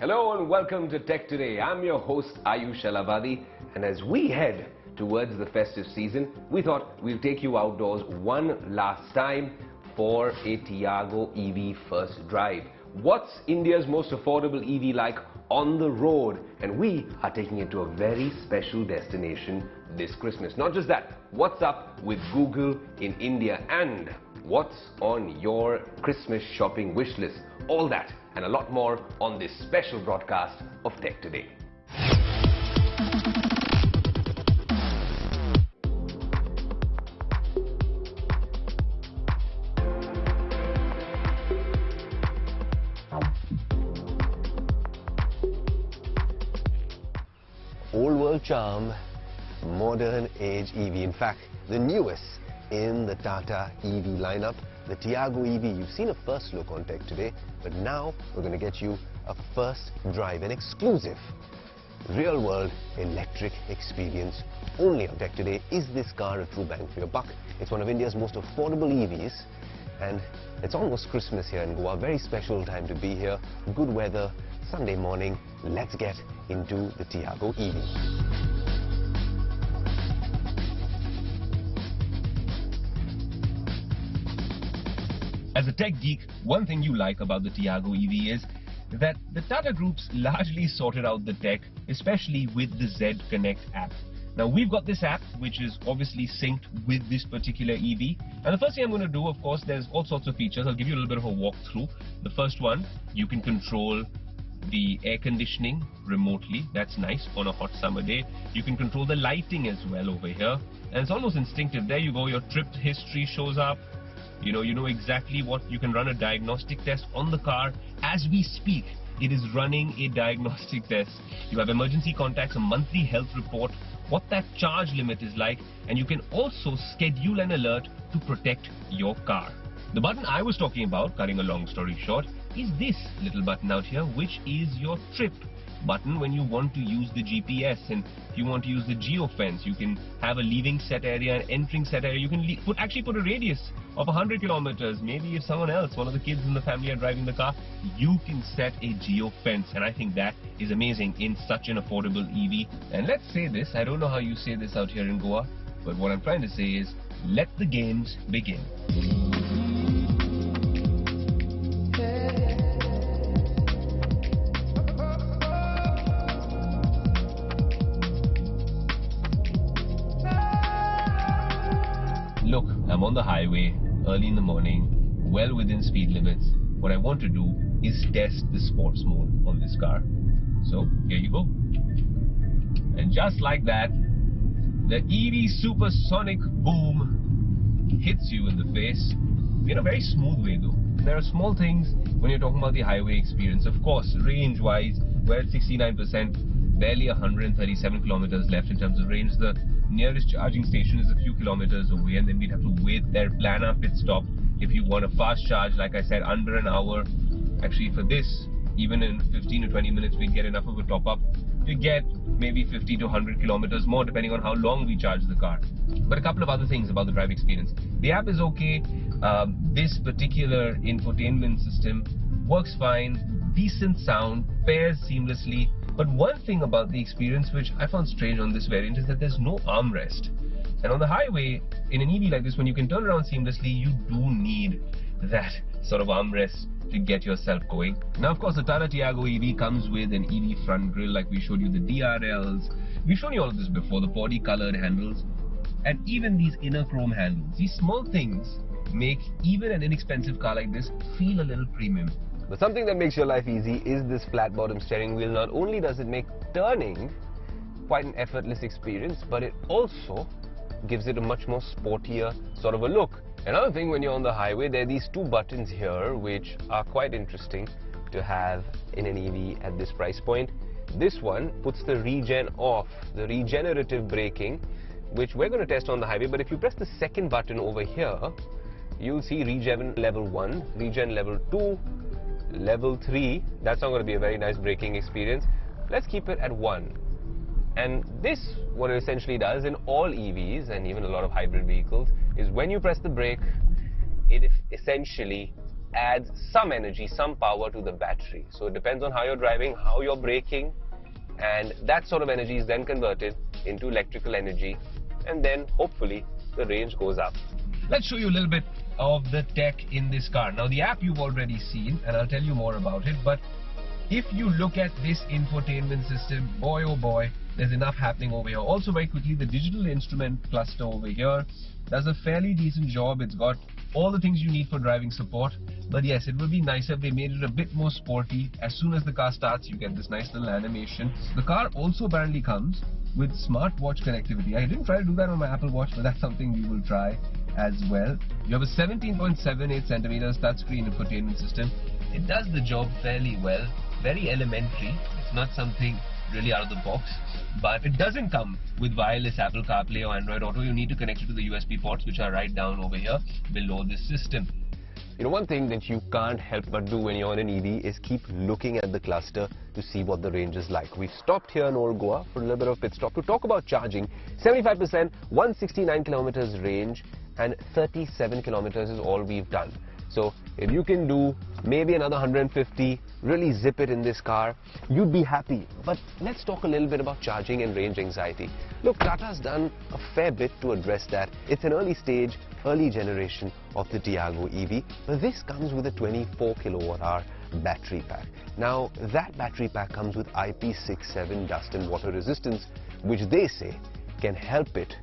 Hello and welcome to Tech Today. I'm your host Aayush Ailawadi, and as we head towards the festive season, we thought we'll take you outdoors one last time for a Tiago EV first drive. What's India's most affordable EV like on the road? And we are taking it to a very special destination this Christmas. Not just that, what's up with Google in India and what's on your Christmas shopping wish list? All that and a lot more on this special broadcast of Tech Today. Old world charm, modern age EV. In fact, the newest in the Tata EV lineup, the Tiago EV. You've seen a first look on Tech Today, but now we're going to get you a first drive, an exclusive real world electric experience only on Tech Today. Is this car a true bang for your buck? It's one of India's most affordable EVs, and it's almost Christmas here in Goa. Very special time to be here. Good weather, Sunday morning. Let's get into the Tiago EV. As a tech geek, one thing you like about the Tiago EV is that the Tata Group's largely sorted out the tech, especially with the Z Connect app. Now, we've got this app, which is obviously synced with this particular EV. And the first thing I'm going to do, of course, there's all sorts of features. I'll give you a little bit of a walkthrough. The first one, you can control the air conditioning remotely. That's nice on a hot summer day. You can control the lighting as well over here. And it's almost instinctive. There you go, your trip history shows up. You know exactly what you can run a diagnostic test on the car as we speak. It is running a diagnostic test. You have emergency contacts, a monthly health report, what that charge limit is like, and you can also schedule an alert to protect your car. The button I was talking about, cutting a long story short, is this little button out here, which is your trip button when you want to use the GPS. And if you want to use the geofence, you can have a leaving set area and entering set area. You can actually put a radius of 100 kilometers. Maybe if someone else, one of the kids in the family are driving the car, you can set a geofence. And I think that is amazing in such an affordable EV. And let's say this, I don't know how you say this out here in Goa, but what I'm trying to say is, let the games begin. Look, I'm on the highway, early in the morning, well within speed limits. What I want to do is test the sports mode on this car. So, here you go. And just like that, the EV supersonic boom hits you in the face in a very smooth way though. There are small things when you're talking about the highway experience. Of course, range-wise, we're at 69%, barely 137 kilometers left in terms of range. The nearest charging station is a few kilometers away, and then we'd have to wait there, plan our pit stop. If you want a fast charge, like I said, under an hour. Actually, for this, even in 15 to 20 minutes, we'd get enough of a top-up to get maybe 50 to 100 kilometers more, depending on how long we charge the car. But a couple of other things about the drive experience. The app is okay. This particular infotainment system works fine. Decent sound, pairs seamlessly. But one thing about the experience which I found strange on this variant is that there's no armrest. And on the highway, in an EV like this, when you can turn around seamlessly, you do need that sort of armrest to get yourself going. Now, of course, the Tata Tiago EV comes with an EV front grille, like we showed you the DRLs. We've shown you all of this before, the body colored handles, and even these inner chrome handles. These small things make even an inexpensive car like this feel a little premium. But something that makes your life easy is this flat bottom steering wheel. Not only does it make turning quite an effortless experience, but it also gives it a much more sportier sort of a look. Another thing, when you're on the highway, there are these two buttons here which are quite interesting to have in an EV at this price point. This one puts the regen off, the regenerative braking, which we're going to test on the highway. But if you press the second button over here, you'll see regen level 1, regen level 2, level 3. That's not going to be a very nice braking experience. Let's keep it at 1. And this, what it essentially does in all EVs and even a lot of hybrid vehicles, is when you press the brake, it essentially adds some energy, some power to the battery. So it depends on how you're driving, how you're braking, and that sort of energy is then converted into electrical energy, and then hopefully the range goes up. Let's show you a little bit of the tech in this car. Now the app you've already seen, and I'll tell you more about it, but if you look at this infotainment system, boy oh boy, there's enough happening over here. Also very quickly, the digital instrument cluster over here does a fairly decent job. It's got all the things you need for driving support. But yes, it would be nicer if they made it a bit more sporty. As soon as the car starts, you get this nice little animation. The car also apparently comes with smartwatch connectivity. I didn't try to do that on my Apple Watch, but that's something we will try as well. You have a 17.78 centimeters touchscreen infotainment system. It does the job fairly well. Very elementary. It's not something really out of the box, but it doesn't come with wireless Apple CarPlay or Android Auto. You need to connect it to the USB ports, which are right down over here below this system. You know, one thing that you can't help but do when you're on an EV is keep looking at the cluster to see what the range is like. We've stopped here in Old Goa for a little bit of pit stop to talk about charging. 75%, 169 kilometers range, and 37 kilometers is all we've done. So if you can do maybe another 150, really zip it in this car, you'd be happy. But let's talk a little bit about charging and range anxiety. Look, Tata's done a fair bit to address that. It's an early stage, early generation of the Tiago EV, but this comes with a 24 kilowatt hour battery pack. Now, that battery pack comes with IP67 dust and water resistance, which they say can help it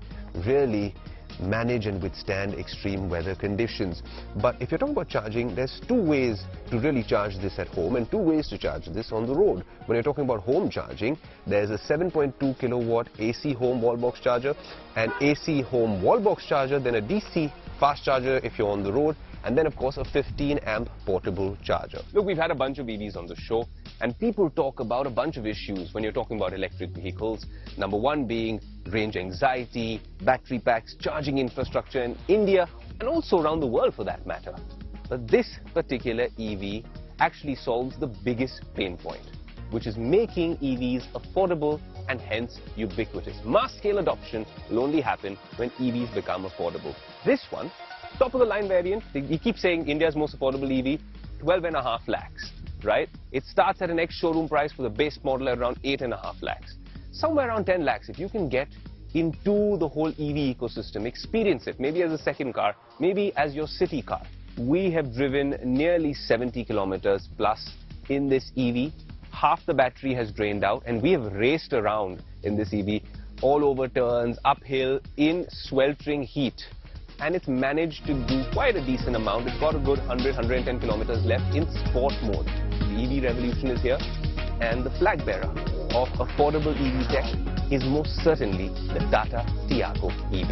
really manage and withstand extreme weather conditions. But if you're talking about charging, there's two ways to really charge this at home and two ways to charge this on the road. When you're talking about home charging, there's a 7.2 kilowatt AC home wall box charger, an AC home wall box charger, then a DC fast charger if you're on the road, and then of course a 15 amp portable charger. Look, we've had a bunch of EVs on the show, and people talk about a bunch of issues when you're talking about electric vehicles. Number one being range anxiety, battery packs, charging infrastructure in India, and also around the world for that matter. But this particular EV actually solves the biggest pain point, which is making EVs affordable and hence ubiquitous. Mass scale adoption will only happen when EVs become affordable. This one, top of the line variant, you keep saying India's most affordable EV, 12.5 lakhs, right? It starts at an ex-showroom price for the base model at around 8.5 lakhs. Somewhere around 10 lakhs, if you can get into the whole EV ecosystem, experience it, maybe as a second car, maybe as your city car. We have driven nearly 70 kilometers plus in this EV. Half the battery has drained out, and we have raced around in this EV all over turns, uphill, in sweltering heat. And it's managed to do quite a decent amount. It's got a good 100-110 kilometers left in sport mode. The EV revolution is here, and the flag bearer of affordable EV tech is most certainly the Tata Tiago EV.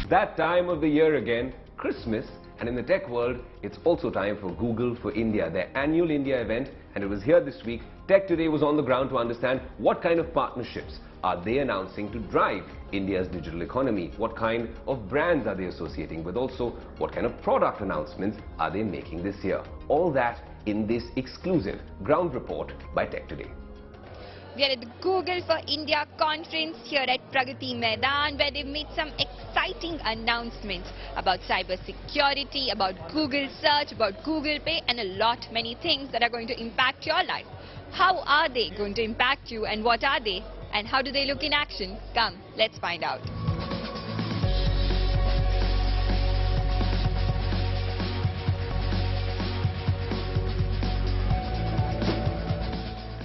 That time of the year again, Christmas, and in the tech world, it's also time for Google for India, their annual India event, and it was here this week. Tech Today was on the ground to understand what kind of partnerships are they announcing to drive India's digital economy, what kind of brands are they associating with, also what kind of product announcements are they making this year. All that in this exclusive ground report by Tech Today. We are at the Google for India conference here at Pragati Maidan, where they've made some exciting announcements about cyber security, about Google search, about Google Pay, and many things that are going to impact your life. How are they going to impact you, and what are they, and how do they look in action? Come, let's find out.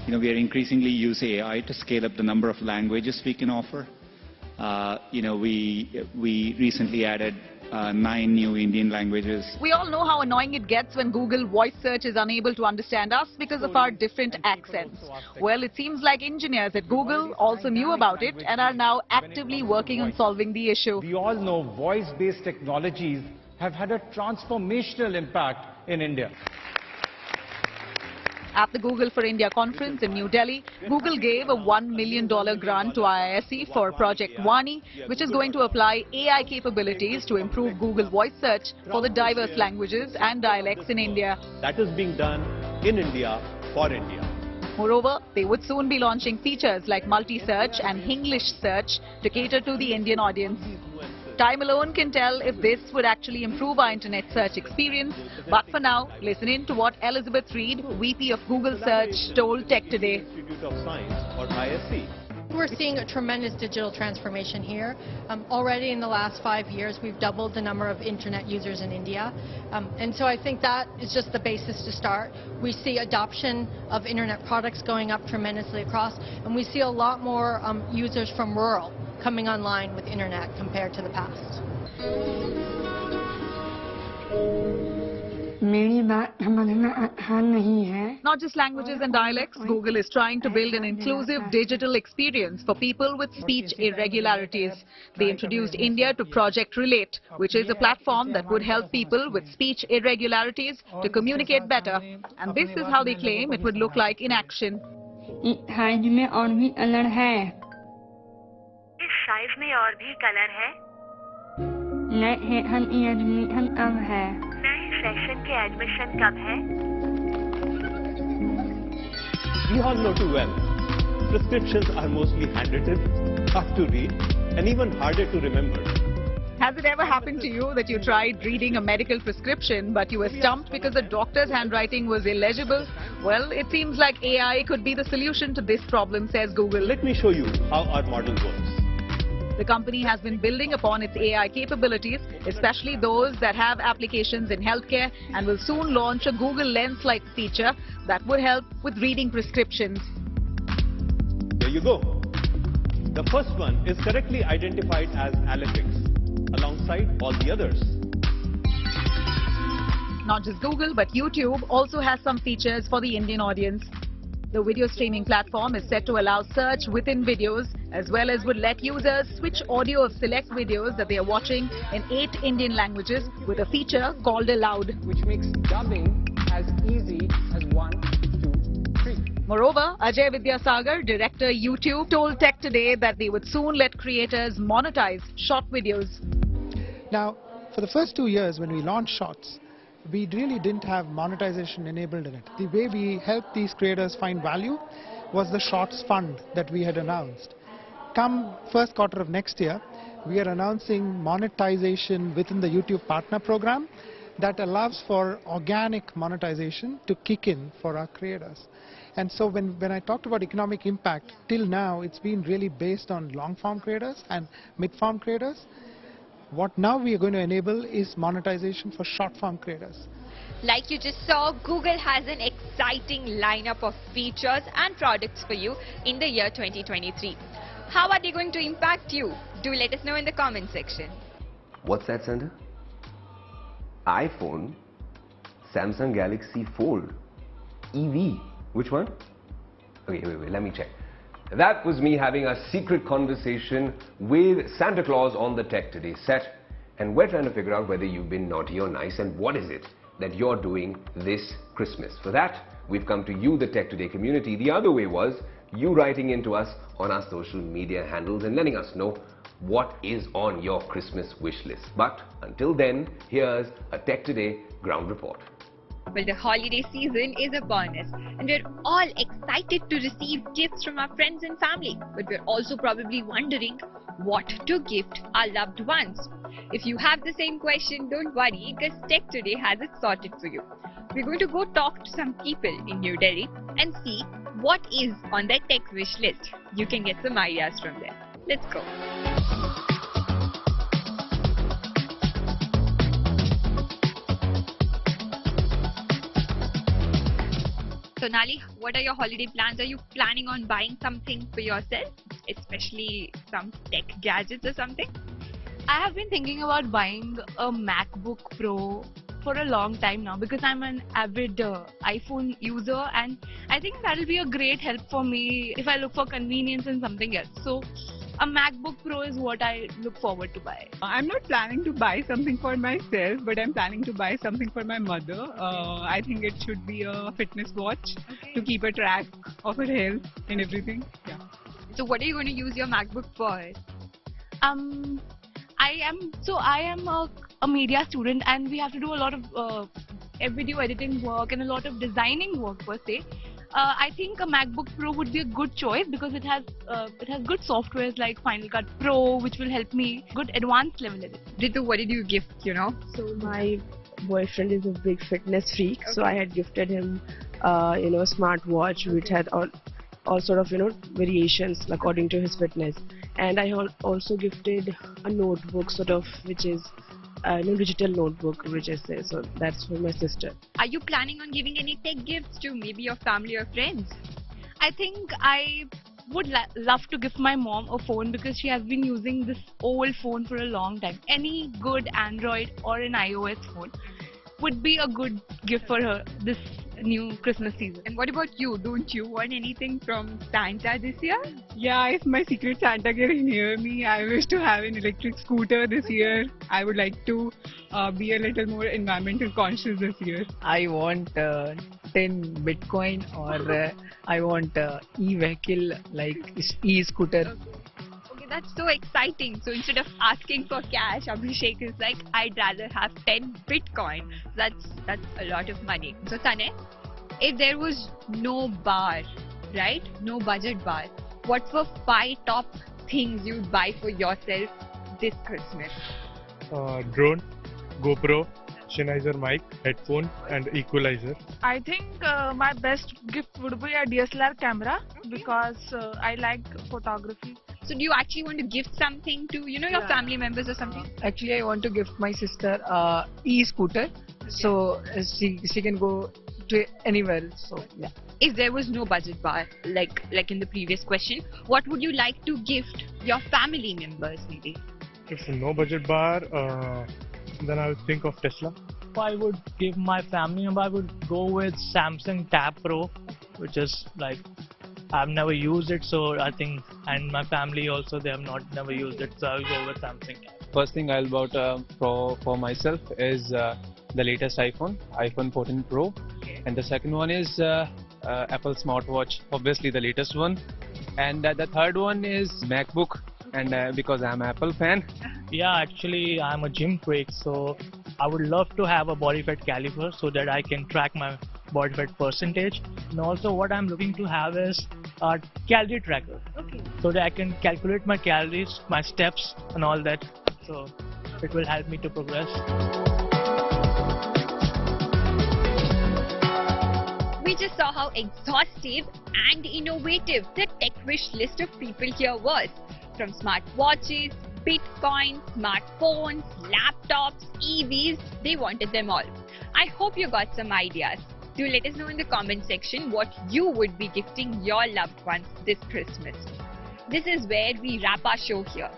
We are increasingly use AI to scale up the number of languages we can offer. We recently added 9 new Indian languages. We all know how annoying it gets when Google voice search is unable to understand us because of our different accents. Well, it seems like engineers at Google also knew about it and are now actively working on solving the issue. We all know voice-based technologies have had a transformational impact in India. At the Google for India conference in New Delhi, Google gave a $1 million grant to IISc for Project Vani, which is going to apply AI capabilities to improve Google voice search for the diverse languages and dialects in India. That is being done in India for India. Moreover, they would soon be launching features like multi-search and English search to cater to the Indian audience. Time alone can tell if this would actually improve our internet search experience. But for now, listen in to what Elizabeth Reed, VP of Google Search, told Tech Today. Institute of Science, or ISC. We're seeing a tremendous digital transformation here. Already in the last 5 years, we've doubled the number of internet users in India. And so I think that is just the basis to start. We see adoption of internet products going up tremendously across, and we see a lot more users from rural coming online with internet compared to the past. Not just languages and dialects, Google is trying to build an inclusive digital experience for people with speech irregularities. They introduced India to Project Relate, which is a platform that would help people with speech irregularities to communicate better. And this is how they claim it would look like in action. Size में और भी colour है नए admission अब है नए session के admission कब है We all know too well, prescriptions are mostly handwritten, tough to read, and even harder to remember. Has it ever happened to you that you tried reading a medical prescription but you were stumped because the doctor's handwriting was illegible? Well, it seems like AI could be the solution to this problem, says Google. Let me show you how our model works. The company has been building upon its AI capabilities, especially those that have applications in healthcare, and will soon launch a Google Lens-like feature that would help with reading prescriptions. There you go. The first one is correctly identified as Alifix, alongside all the others. Not just Google, but YouTube also has some features for the Indian audience. The video streaming platform is set to allow search within videos, as well as would let users switch audio of select videos that they are watching in 8 Indian languages with a feature called Aloud, which makes dubbing as easy as 1, 2, 3. Moreover, Ajay Vidyasagar, director YouTube, told Tech Today that they would soon let creators monetize short videos. Now, for the first 2 years when we launched Shorts, we really didn't have monetization enabled in it. The way we helped these creators find value was the Shorts Fund that we had announced. Come first quarter of next year, we are announcing monetization within the YouTube Partner Program that allows for organic monetization to kick in for our creators. And so when I talked about economic impact, till now it's been really based on long-form creators and mid-form creators. What now we are going to enable is monetization for short-form creators. Like you just saw, Google has an exciting lineup of features and products for you in the year 2023. How are they going to impact you? Do let us know in the comment section. What's that, Sandra? iPhone, Samsung Galaxy Fold, EV. Which one? Okay, wait, let me check. That was me having a secret conversation with Santa Claus on the Tech Today set, and we're trying to figure out whether you've been naughty or nice and what is it that you're doing this Christmas. For that, we've come to you, the Tech Today community. The other way was you writing into us on our social media handles and letting us know what is on your Christmas wish list. But until then, here's a Tech Today ground report. Well, the holiday season is upon us, and we're all excited to receive gifts from our friends and family. But we're also probably wondering what to gift our loved ones. If you have the same question, don't worry, because Tech Today has it sorted for you. We're going to go talk to some people in New Delhi and see what is on their tech wish list. You can get some ideas from there. Let's go. Sonali, what are your holiday plans? Are you planning on buying something for yourself, especially some tech gadgets or something? I have been thinking about buying a MacBook Pro for a long time now because I'm an avid iPhone user, and I think that will be a great help for me if I look for convenience in something else. So a MacBook Pro is what I look forward to buy. I'm not planning to buy something for myself, but I'm planning to buy something for my mother. I think it should be a fitness watch to keep a track of her health and everything. Yeah. So what are you going to use your MacBook for? I am a media student, and we have to do a lot of video editing work and a lot of designing work per se. I think a MacBook Pro would be a good choice because it has good softwares like Final Cut Pro, which will help me good advanced level editing. Ritu, what did you gift, So my boyfriend is a big fitness freak, so I had gifted him a smartwatch which had all sort of variations according to his fitness, and I also gifted a notebook sort of which is digital notebook, which is so that's for my sister. Are you planning on giving any tech gifts to maybe your family or friends? I think I would love to gift my mom a phone because she has been using this old phone for a long time. Any good Android or an iOS phone would be a good gift for her this new Christmas season. And what about you? Don't you want anything from Santa this year? Yeah, if my secret Santa can hear me, I wish to have an electric scooter this year. I would like to be a little more environmental conscious this year. I want 10 Bitcoin, or I want e-vehicle like e-scooter. Okay, that's so exciting. So instead of asking for cash, Abhishek is like, I'd rather have 10 Bitcoin. That's a lot of money. So Tane, if there was no bar, right? No budget bar, what were 5 top things you'd buy for yourself this Christmas? Drone, GoPro, Sennheiser mic, headphone and equalizer. I think my best gift would be a DSLR camera because I like photography. So do you actually want to gift something to, your family members or something? Actually, I want to gift my sister e-scooter, so she can go to anywhere. So yeah. If there was no budget bar, like in the previous question, what would you like to gift your family members maybe? If no budget bar, then I would think of Tesla. If I would give my family member, I would go with Samsung Tab Pro, which is like, I've never used it, so I think, and my family also, they have never used it, so I'll go with Samsung. First thing I'll bought for myself is the latest iPhone 14 Pro, and the second one is Apple smartwatch, obviously the latest one, and the third one is MacBook, and because I'm an Apple fan. Yeah, actually I'm a gym freak, so I would love to have a body fat caliper so that I can track my body fat percentage, and also what I'm looking to have is a calorie tracker, so that I can calculate my calories, my steps and all that, so it will help me to progress. We just saw how exhaustive and innovative the tech wish list of people here was. From smartwatches, Bitcoin, smartphones, laptops, EVs, they wanted them all. I hope you got some ideas. Do let us know in the comment section what you would be gifting your loved ones this Christmas. This is where we wrap our show here.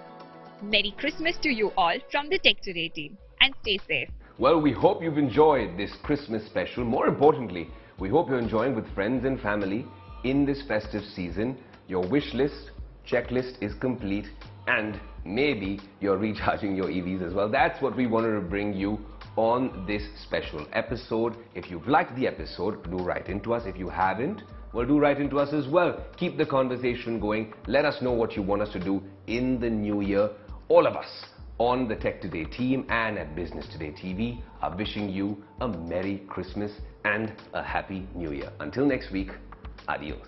Merry Christmas to you all from the Tech Today team, and stay safe. Well, we hope you've enjoyed this Christmas special. More importantly, we hope you're enjoying with friends and family in this festive season. Your wish list, checklist is complete, and maybe you're recharging your EVs as well. That's what we wanted to bring you on this special episode. If you've liked the episode, do write into us. If you haven't, well, do write into us as well. Keep the conversation going. Let us know what you want us to do in the new year. All of us on the Tech Today team and at Business Today TV are wishing you a Merry Christmas and a Happy New Year. Until next week, adios.